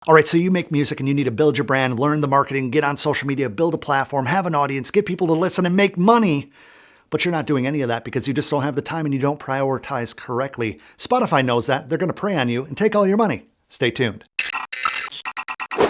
All right, so you make music and you need to build your brand, learn the marketing, get on social media, build a platform, have an audience, get people to listen and make money. But you're not doing any of that because you just don't have the time and you don't prioritize correctly. Spotify knows that. They're going to prey on you and take all your money. Stay tuned.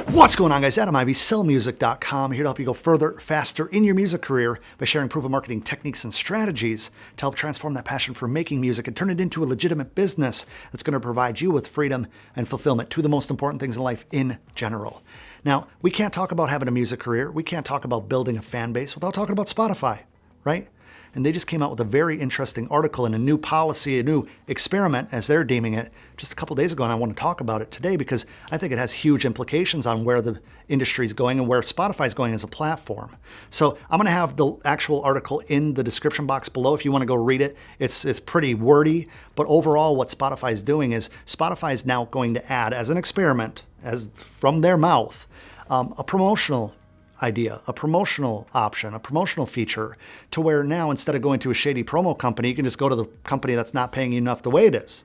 What's going on, guys? Adam Ivy, sellmusic.com, here to help you go further, faster in your music career by sharing proven marketing techniques and strategies to help transform that passion for making music and turn it into a legitimate business that's going to provide you with freedom and fulfillment, two of the most important things in life in general. Now, we can't talk about having a music career. We can't talk about building a fan base without talking about Spotify, right? And they just came out with a very interesting article and a new policy, a new experiment, as they're deeming it, just a couple days ago. And I want to talk about it today because I think it has huge implications on where the industry is going and where Spotify is going as a platform. So I'm going to have the actual article in the description box below if you want to go read it. It's pretty wordy, but overall what Spotify is doing is Spotify is now going to add, as an experiment, as from their mouth, a promotional idea, a promotional option, a promotional feature, to where now instead of going to a shady promo company, you can just go to the company that's not paying you enough the way it is.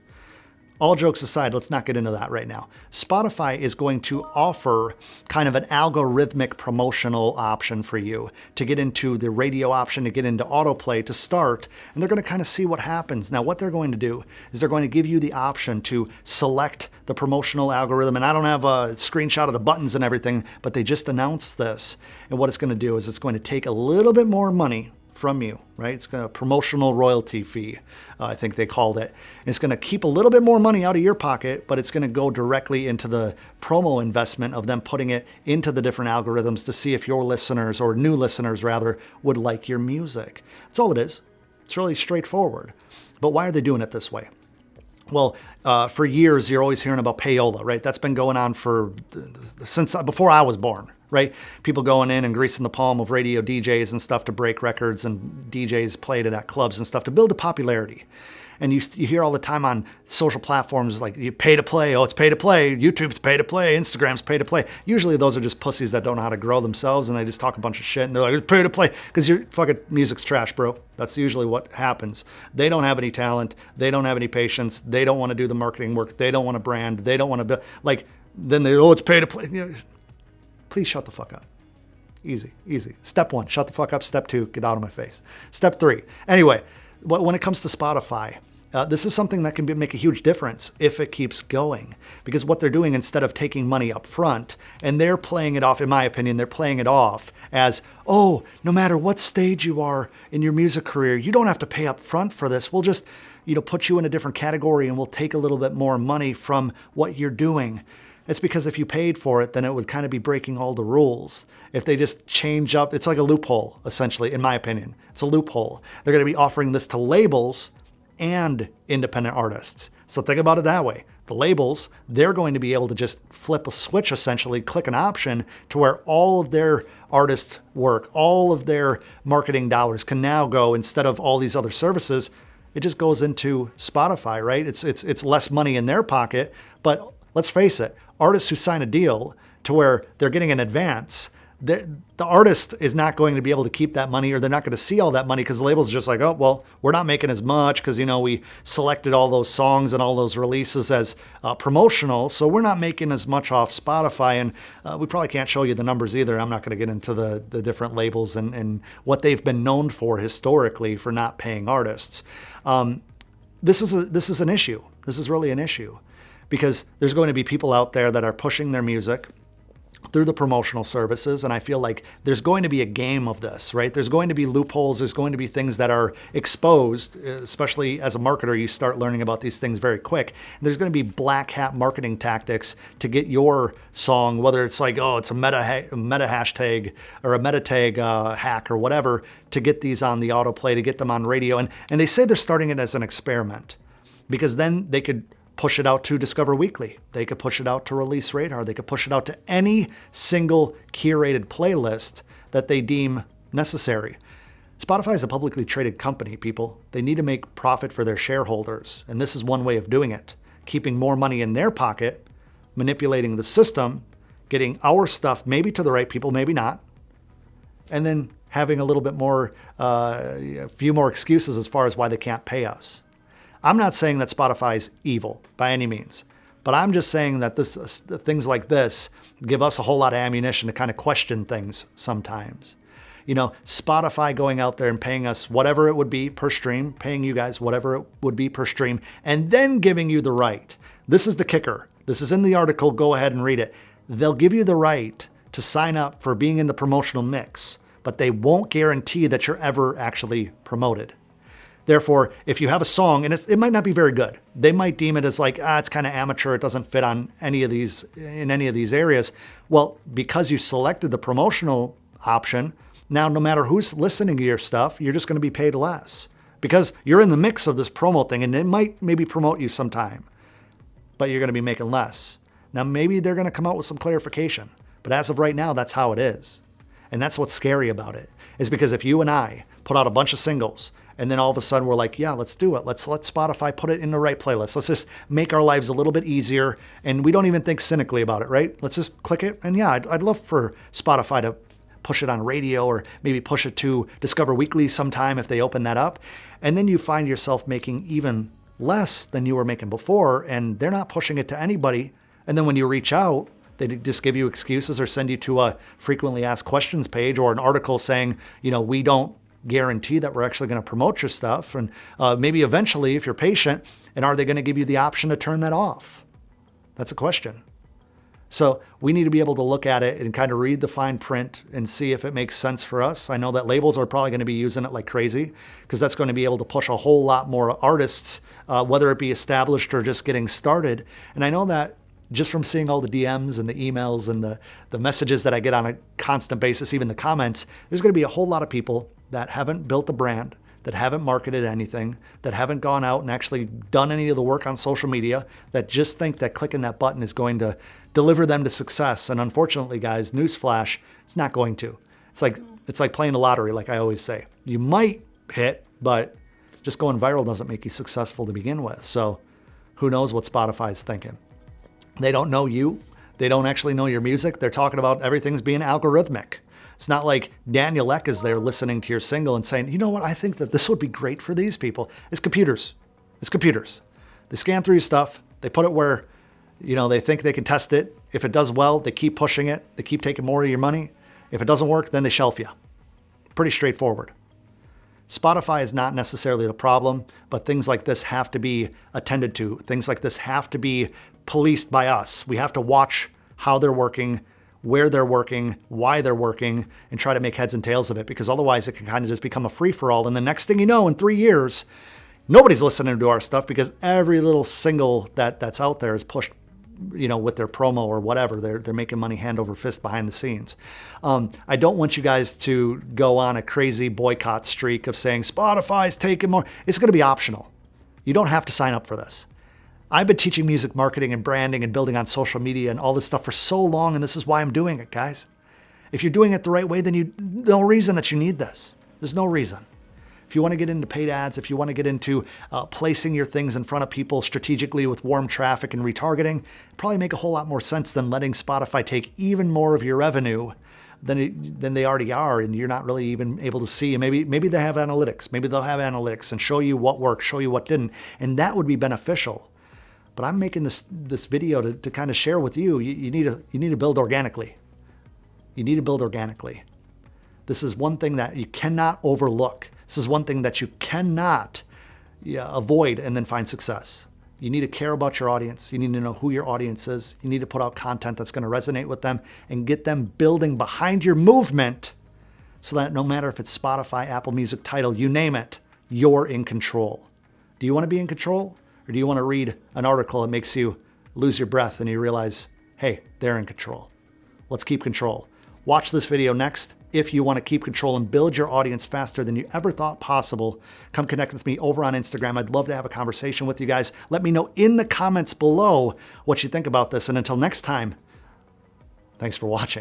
All jokes aside, let's not get into that right now. Spotify is going to offer kind of an algorithmic promotional option for you to get into the radio option, to get into autoplay to start, and they're going to kind of see what happens. Now, what they're going to do is they're going to give you the option to select the promotional algorithm, and I don't have a screenshot of the buttons and everything, but they just announced this, and what it's going to do is it's going to take a little bit more money from you, right? It's a promotional royalty fee, I think they called it. And it's going to keep a little bit more money out of your pocket, but it's going to go directly into the promo investment of them putting it into the different algorithms to see if your listeners, or new listeners rather, would like your music. That's all it is. It's really straightforward. But why are they doing it this way? Well, for years, you're always hearing about payola, right? That's been going on since before I was born, right? People going in and greasing the palm of radio DJs and stuff to break records, and DJs played it at clubs and stuff to build a popularity. And you hear all the time on social platforms like, you pay to play. Oh, it's pay to play. YouTube's pay to play. Instagram's pay to play. Usually those are just pussies that don't know how to grow themselves, and they just talk a bunch of shit. And they're like, it's pay to play because your fucking music's trash, bro. That's usually what happens. They don't have any talent. They don't have any patience. They don't want to do the marketing work. They don't want to brand. They don't want to build. Like, then they, oh, it's pay to play. You know, please shut the fuck up. Easy, easy. Step 1, shut the fuck up. Step 2, get out of my face. Step 3. Anyway, when it comes to Spotify, this is something that can make a huge difference if it keeps going. Because what they're doing, instead of taking money up front, and they're playing it off, in my opinion, they're playing it off as, oh, no matter what stage you are in your music career, you don't have to pay up front for this. We'll just, put you in a different category and we'll take a little bit more money from what you're doing. It's because if you paid for it, then it would kind of be breaking all the rules. If they just change up, it's like a loophole, essentially, in my opinion. It's a loophole. They're going to be offering this to labels and independent artists. So think about it that way. The labels, they're going to be able to just flip a switch, essentially, click an option to where all of their artist work, all of their marketing dollars can now go, instead of all these other services, it just goes into Spotify, right? It's less money in their pocket, but let's face it, artists who sign a deal to where they're getting an advance, the artist is not going to be able to keep that money, or they're not going to see all that money because the label's just like, oh, well, we're not making as much because, we selected all those songs and all those releases as promotional, so we're not making as much off Spotify, and we probably can't show you the numbers either. I'm not going to get into the different labels and what they've been known for historically for not paying artists. This is an issue. This is really an issue. Because there's going to be people out there that are pushing their music through the promotional services, and I feel like there's going to be a game of this, right? There's going to be loopholes. There's going to be things that are exposed, especially as a marketer, you start learning about these things very quick. And there's going to be black hat marketing tactics to get your song, whether it's like, oh, it's a meta hashtag or a meta tag hack or whatever, to get these on the autoplay, to get them on radio. And they say they're starting it as an experiment, because then they could push it out to Discover Weekly. They could push it out to Release Radar. They could push it out to any single curated playlist that they deem necessary. Spotify is a publicly traded company, people. They need to make profit for their shareholders, and this is one way of doing it. Keeping more money in their pocket, manipulating the system, getting our stuff maybe to the right people, maybe not, and then having a little bit more, a few more excuses as far as why they can't pay us. I'm not saying that Spotify is evil by any means, But I'm just saying that things like this give us a whole lot of ammunition to kind of question things sometimes. Spotify going out there and paying us whatever it would be per stream, paying you guys whatever it would be per stream, and then giving you the right. This is the kicker. This is in the article. Go ahead and read it. They'll give you the right to sign up for being in the promotional mix, but they won't guarantee that you're ever actually promoted. Therefore, if you have a song, and it might not be very good, they might deem it as like, it's kind of amateur, it doesn't fit on in any of these areas. Well, because you selected the promotional option, now no matter who's listening to your stuff, you're just going to be paid less because you're in the mix of this promo thing, and it might maybe promote you sometime, but you're going to be making less. Now, maybe they're going to come out with some clarification, but as of right now, that's how it is. And that's what's scary about it, is because if you and I put out a bunch of singles and then all of a sudden we're like, yeah, let's do it. Let's let Spotify put it in the right playlist. Let's just make our lives a little bit easier. And we don't even think cynically about it, right? Let's just click it. And yeah, I'd love for Spotify to push it on radio or maybe push it to Discover Weekly sometime if they open that up. And then you find yourself making even less than you were making before, and they're not pushing it to anybody. And then when you reach out, they just give you excuses or send you to a frequently asked questions page or an article saying, we don't guarantee that we're actually going to promote your stuff. And maybe eventually, if you're patient, and are they going to give you the option to turn that off? That's a question. So we need to be able to look at it and kind of read the fine print and see if it makes sense for us. I know that labels are probably going to be using it like crazy because that's going to be able to push a whole lot more artists, whether it be established or just getting started. And I know that just from seeing all the DMs and the emails and the messages that I get on a constant basis, even the comments, there's going to be a whole lot of people that haven't built a brand, that haven't marketed anything, that haven't gone out and actually done any of the work on social media, that just think that clicking that button is going to deliver them to success. And unfortunately, guys, newsflash, it's not going to. It's like playing the lottery, like I always say. You might hit, but just going viral doesn't make you successful to begin with. So who knows what Spotify's thinking? They don't know you. They don't actually know your music. They're talking about everything's being algorithmic. It's not like Daniel Ek is there listening to your single and saying, you know what, I think that this would be great for these people. It's computers. It's computers. They scan through your stuff. They put it where, they think they can test it. If it does well, they keep pushing it. They keep taking more of your money. If it doesn't work, then they shelf you. Pretty straightforward. Spotify is not necessarily the problem, but things like this have to be attended to. Things like this have to be policed by us. We have to watch how they're working, where they're working, why they're working, and try to make heads and tails of it, because otherwise it can kind of just become a free-for-all. And the next thing you know, in 3 years, nobody's listening to our stuff because every little single that's out there is pushed, with their promo or whatever. They're making money hand over fist behind the scenes. I don't want you guys to go on a crazy boycott streak of saying Spotify's taking more. It's going to be optional. You don't have to sign up for this. I've been teaching music marketing and branding and building on social media and all this stuff for so long, and this is why I'm doing it, guys. If you're doing it the right way, then no reason that you need this. There's no reason. If you want to get into paid ads, if you want to get into placing your things in front of people strategically with warm traffic and retargeting, probably make a whole lot more sense than letting Spotify take even more of your revenue than they already are, and you're not really even able to see. And maybe they have analytics. Maybe they'll have analytics and show you what worked, show you what didn't, and that would be beneficial. But I'm making this video to kind of share with you. You need to build organically. You need to build organically. This is one thing that you cannot overlook. This is one thing that you cannot avoid and then find success. You need to care about your audience. You need to know who your audience is. You need to put out content that's going to resonate with them and get them building behind your movement so that no matter if it's Spotify, Apple Music, Tidal, you name it, you're in control. Do you want to be in control? Or do you want to read an article that makes you lose your breath and you realize, hey, they're in control? Let's keep control. Watch this video next. If you want to keep control and build your audience faster than you ever thought possible, come connect with me over on Instagram. I'd love to have a conversation with you guys. Let me know in the comments below what you think about this. And until next time, thanks for watching.